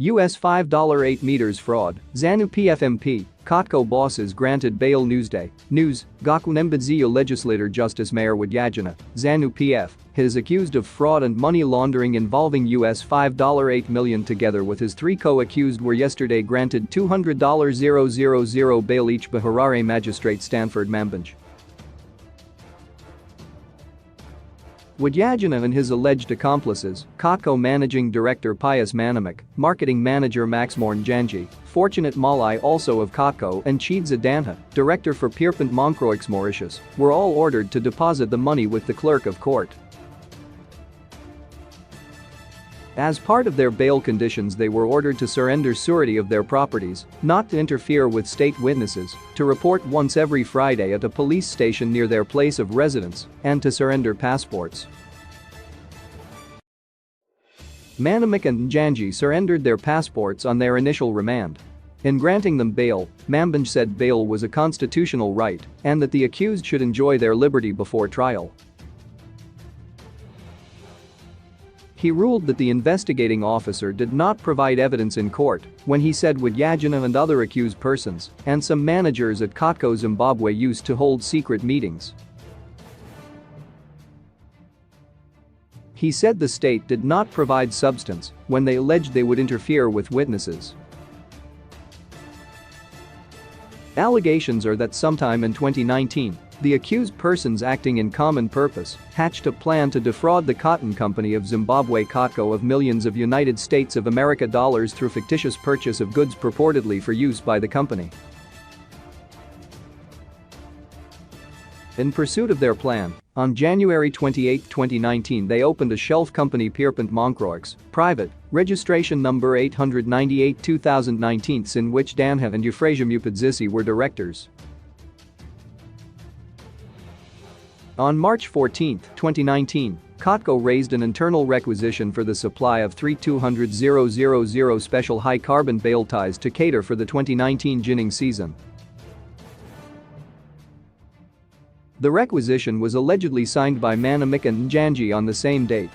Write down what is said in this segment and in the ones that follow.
US $5 meters fraud, Zanu PF MP, Cottco bosses granted bail. Newsday. News, Gakunembadzio legislator Justice Mayor Wadjajana, Zanu PF, is accused of fraud and money laundering involving US $5.8 million together with his three co-accused were yesterday granted $200,000 bail each by Harare Magistrate Stanford Mambanj. Wadjajana and his alleged accomplices, Cottco Managing Director Pius Manamik, Marketing Manager Maxmorn Janji, Fortunate Malai also of Cottco and Chidza Danha, Director for Pierpont Moncroix Mauritius, were all ordered to deposit the money with the clerk of court. As part of their bail conditions, they were ordered to surrender surety of their properties, not to interfere with state witnesses, to report once every Friday at a police station near their place of residence, and to surrender passports. Manamik and Njanji surrendered their passports on their initial remand. In granting them bail, Mambanj said bail was a constitutional right and that the accused should enjoy their liberty before trial. He ruled that the investigating officer did not provide evidence in court when he said Wadjajana and other accused persons and some managers at Cottco Zimbabwe used to hold secret meetings. He said the state did not provide substance when they alleged they would interfere with witnesses. Allegations are that sometime in 2019, the accused persons acting in common purpose hatched a plan to defraud the cotton company of Zimbabwe Cottco of millions of United States of America dollars through fictitious purchase of goods purportedly for use by the company. In pursuit of their plan, on January 28, 2019 they opened a shelf company Pierpont Moncroix, private, registration number 898-2019 in which Danha and Euphrasia Mupadzisi were directors. On March 14, 2019, Cottco raised an internal requisition for the supply of 3,200,000 special high-carbon bale ties to cater for the 2019 ginning season. The requisition was allegedly signed by Manamik and Njanji on the same date.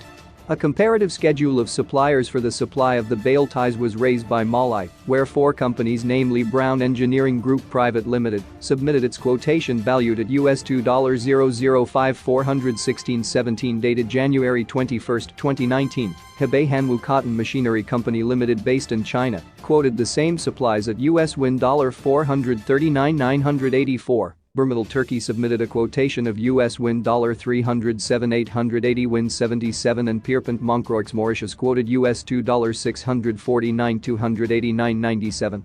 A comparative schedule of suppliers for the supply of the bale ties was raised by Malai, where four companies, namely Brown Engineering Group Private Limited, submitted its quotation valued at US $2,005,416.17 dated January 21, 2019. Hebei Hanwu Cotton Machinery Company Limited based in China quoted the same supplies at US $439,984. Bermuda Turkey submitted a quotation of US $307,880 and Pierpont Moncroix Mauritius quoted US $2,649,289.97.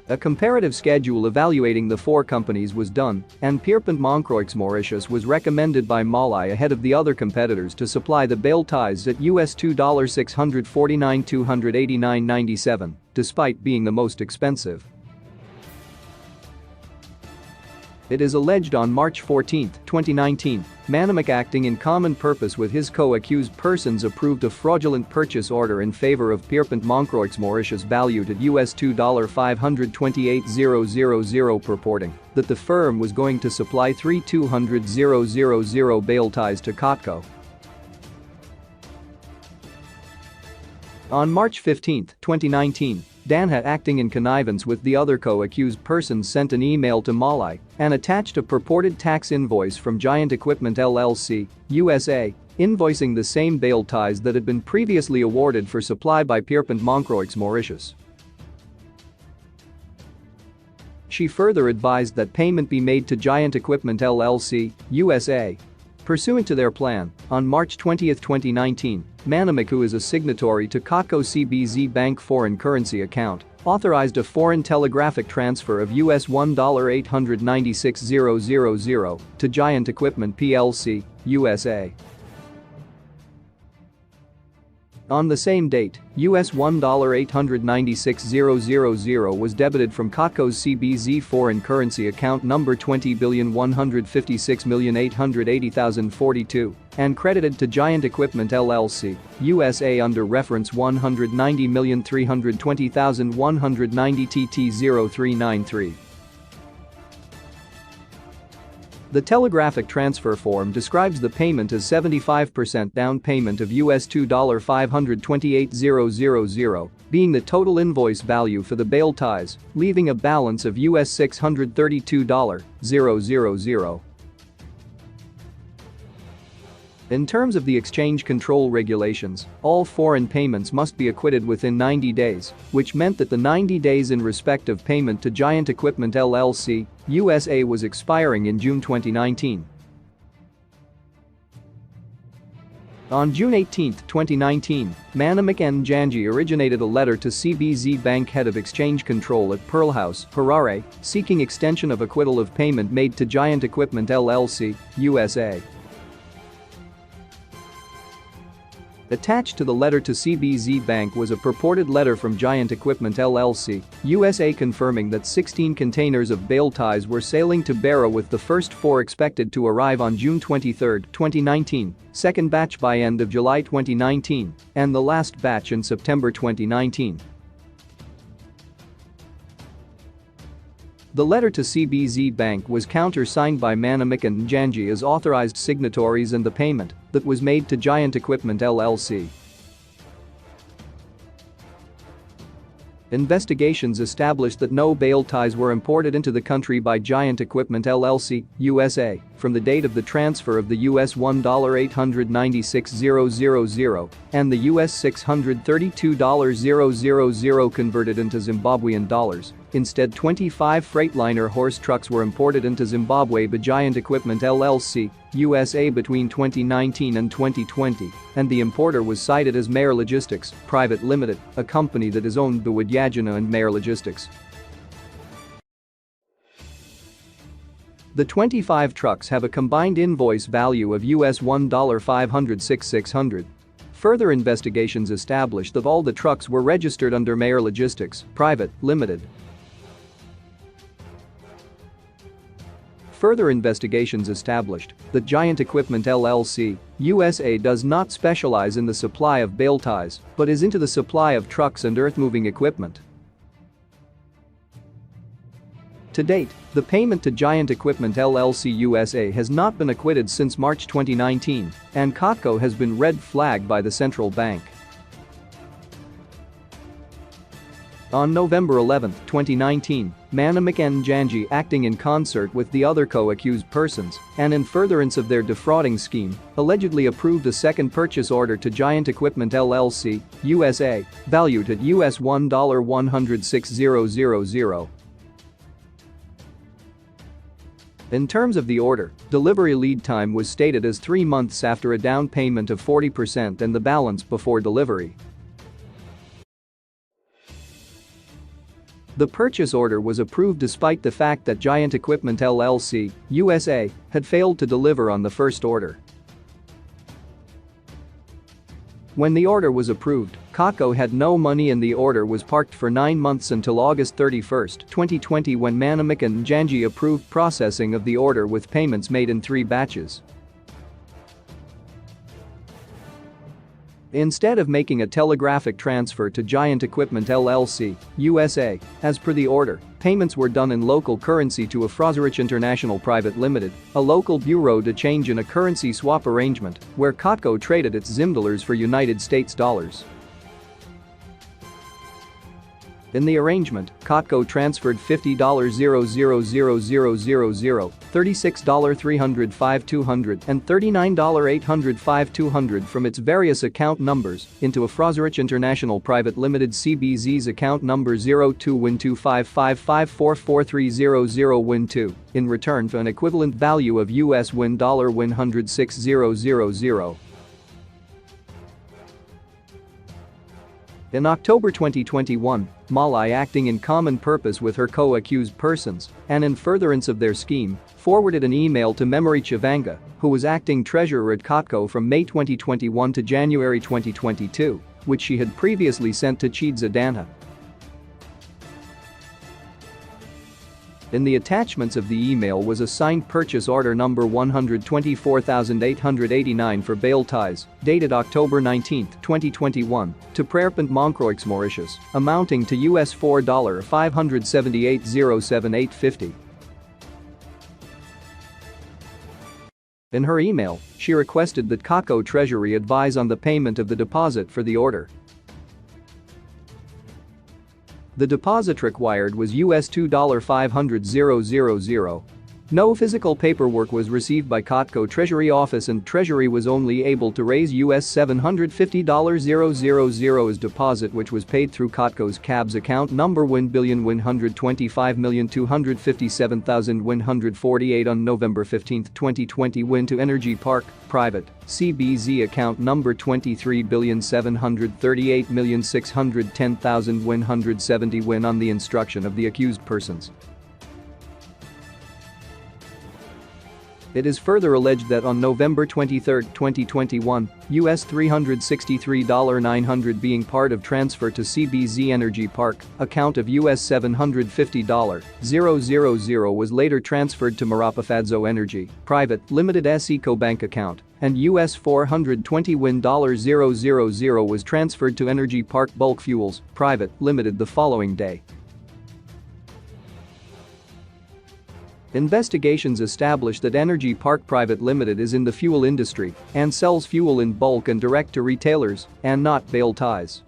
A comparative schedule evaluating the four companies was done, and Pierpont Moncroix Mauritius was recommended by Malai ahead of the other competitors to supply the bale ties at US $2,649,289.97, despite being the most expensive. It is alleged on March 14, 2019, Manamik acting in common purpose with his co-accused persons approved a fraudulent purchase order in favor of Pierpont Moncroix Mauritius valued at US $2,528,000 purporting that the firm was going to supply 3,200,000 bale ties to Cottco. On March 15, 2019, Danha acting in connivance with the other co-accused persons sent an email to Malai and attached a purported tax invoice from Giant Equipment LLC, USA, invoicing the same bale ties that had been previously awarded for supply by Pierpont Moncroix Mauritius. She further advised that payment be made to Giant Equipment LLC, USA. Pursuant to their plan, on March 20, 2019, Manamik, who is a signatory to Cottco CBZ Bank foreign currency account, authorized a foreign telegraphic transfer of US $1,896,000 to Giant Equipment plc, USA. On the same date, US $1,896,000 was debited from Cottco's CBZ foreign currency account number 20,156,880,042 and credited to Giant Equipment LLC, USA under reference 190,320,190 TT0393. The telegraphic transfer form describes the payment as 75% down payment of US $2,528,000, being the total invoice value for the bail ties, leaving a balance of US $632,000. In terms of the exchange control regulations, all foreign payments must be acquitted within 90 days, which meant that the 90 days in respect of payment to Giant Equipment LLC, USA was expiring in June 2019. On June 18, 2019, Manamik N. Janji originated a letter to CBZ Bank Head of Exchange Control at Pearl House, Harare, seeking extension of acquittal of payment made to Giant Equipment LLC, USA. Attached to the letter to CBZ Bank was a purported letter from Giant Equipment LLC, USA confirming that 16 containers of bail ties were sailing to Beira with the first 4 expected to arrive on June 23, 2019, second batch by end of July 2019, and the last batch in September 2019. The letter to CBZ Bank was countersigned by Manamik and Njanji as authorized signatories, and the payment that was made to Giant Equipment LLC. Investigations established that no bail ties were imported into the country by Giant Equipment LLC, USA, from the date of the transfer of the US $1,896,000 and the US $632,000 converted into Zimbabwean dollars. Instead, 25 Freightliner horse trucks were imported into Zimbabwe by Giant Equipment LLC, USA between 2019 and 2020, and the importer was cited as Mayer Logistics Private Limited, a company that is owned by Yajana and Mayer Logistics. The 25 trucks have a combined invoice value of US $1,506,600. Further investigations established that all the trucks were registered under Mayer Logistics Private Limited. Further investigations established that Giant Equipment LLC, USA does not specialize in the supply of bail ties, but is into the supply of trucks and earth-moving equipment. To date, the payment to Giant Equipment LLC USA has not been acquitted since March 2019, and Cottco has been red flagged by the central bank. On November 11, 2019, Manamik N. Janji, acting in concert with the other co-accused persons and in furtherance of their defrauding scheme, allegedly approved a second purchase order to Giant Equipment LLC, USA, valued at US $1,106,000. In terms of the order, delivery lead time was stated as 3 months after a down payment of 40% and the balance before delivery. The purchase order was approved despite the fact that Giant Equipment LLC, USA, had failed to deliver on the first order. When the order was approved, Cottco had no money and the order was parked for 9 months until August 31, 2020, when Manamik and Janji approved processing of the order with payments made in 3 batches. Instead of making a telegraphic transfer to Giant Equipment LLC, USA, as per the order, payments were done in local currency to Afrozerich International Private Limited, a local bureau de change in a currency swap arrangement, where Cottco traded its ZimDollars for United States dollars. In the arrangement, Cottco transferred $50,000,000, $36,305,200 and $39,805,200 from its various account numbers into Afrozerich International Private Limited CBZ's account number 021255544300 in return for an equivalent value of US $1,106,000. In October 2021, Malai, acting in common purpose with her co-accused persons and in furtherance of their scheme, forwarded an email to Memory Chivanga, who was acting treasurer at Cottco from May 2021 to January 2022, which she had previously sent to Chidza Danha. In the attachments of the email was a signed purchase order number 124,889 for bail ties, dated October 19, 2021, to Prerpent Moncroix, Mauritius, amounting to US $4,578,078.50. In her email, she requested that Cottco Treasury advise on the payment of the deposit for the order. The deposit required was US $2,500,000. No physical paperwork was received by Cottco Treasury Office and Treasury was only able to raise US $750,000 as deposit, which was paid through Cottco's CABS account number 1,125,257,148 on November 15, 2020 to Energy Park, Private, CBZ account number 23,738,610,170 on the instruction of the accused persons. It is further alleged that on November 23, 2021, US $363,900 being part of transfer to CBZ Energy Park, account of US $750,000 was later transferred to Marapafadzo Energy, Private, Limited S-Eco Bank account, and US $420,000 was transferred to Energy Park Bulk Fuels, Private, Limited the following day. Investigations established that Energy Park Private Limited is in the fuel industry and sells fuel in bulk and direct to retailers and not bail ties.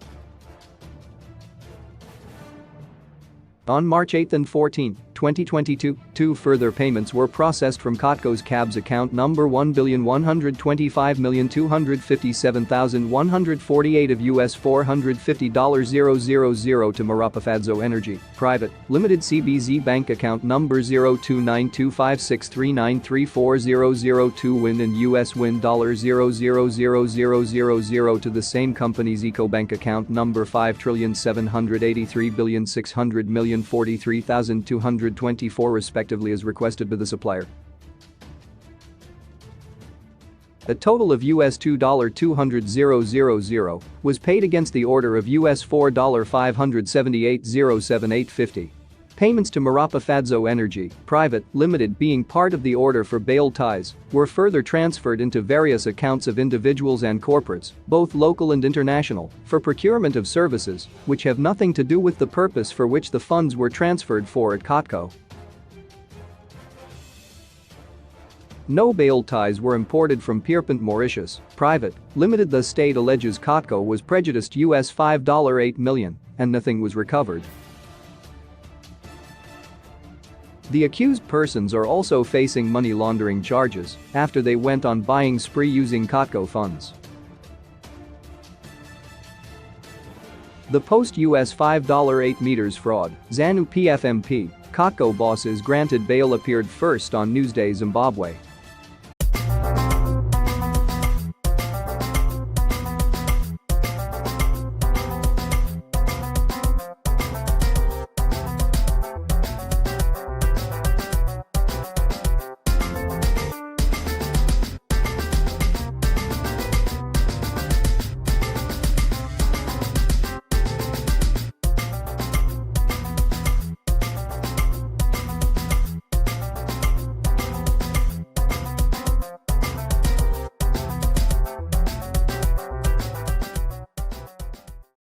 On March 8 and 14, 2022, two further payments were processed from Cottco's CABS account number 1,125,257,148 of US $450,000 to Marapafadzo Energy, Private, Limited CBZ Bank account number 0292563934002 and US $0,0000000 to the same company's EcoBank account number 5,783,600,043,224 respectively as requested by the supplier. A total of US $2,200,000 was paid against the order of US $4,578,078.50. Payments to Marapafadzo Energy, Private, Limited being part of the order for bail ties, were further transferred into various accounts of individuals and corporates, both local and international, for procurement of services, which have nothing to do with the purpose for which the funds were transferred for at Cottco. No bail ties were imported from Pierpont, Mauritius, Private, Limited. The state alleges Cottco was prejudiced US $5.8 million and nothing was recovered. The accused persons are also facing money laundering charges after they went on buying spree using Cottco funds. The post-US $5.8 meters fraud, Zanu PF MP, Cottco bosses granted bail appeared first on Newsday Zimbabwe.